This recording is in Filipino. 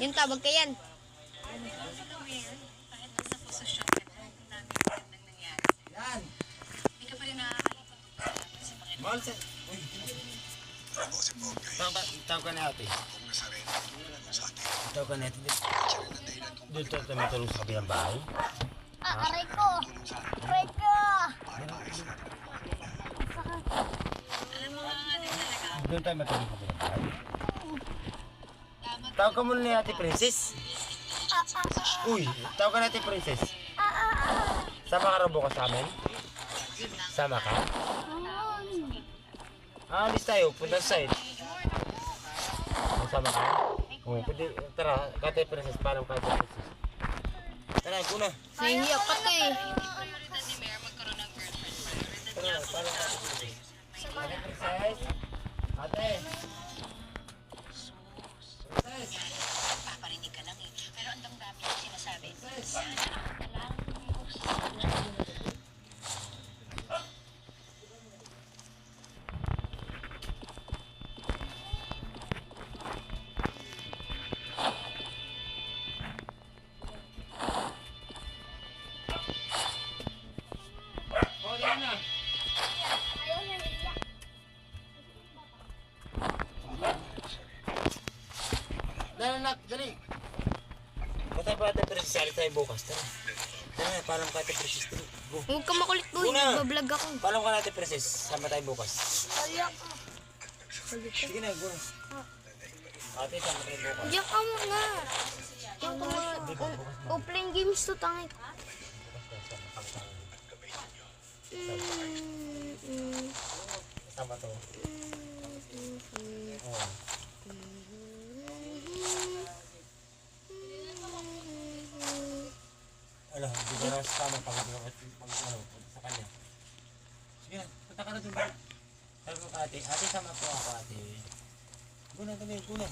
Yung tawag ka yan. Yan. Hindi ka pa rin nakakalipat. Mahal sa... Uy. Tawag ka na ate. Tawag ka na ate. Doon tayo matulong sa kabilang bahay. Aray ko! Aray ko! Doon tayo matulong sa kabilang bahay. Tawag ka muna ni ate Princess. Uy, tawag ka na ate Princess. Sama ka rin bukas sa amin? Sama ka? Alis tayo, punta sa side. Sama ka? Oo, pwede, tara, kate Princess, parang kate Princess. Tara, kuna. Nahihiyak ka to eh. Tara, parang kate Princess. Kate Princess? Ate! Princess! Paparinig ka lang eh. Pero ang dami yung sinasabi. Sana lang Oh, yan na. Dali, nak, dali. Patay pa ate Princess, alis tayo bukas. Tara. Tara, parang kate Princess. Go. Huwag ka makulit boy. Una. Nagbablog ako. Paano ka natin, Princess? Sama tayo bukas. Sige na, go. Ate, sama tayo bukas. Diyan ka muna. Diyan ka muna. Offline games to tangit. Sama to. Oh. Alam, hindi ko na sama pag sa kanya. Sige na, punta ka na doon. Sabi ko ka ate, ate sama po ako ate. Guna, tabi, guna.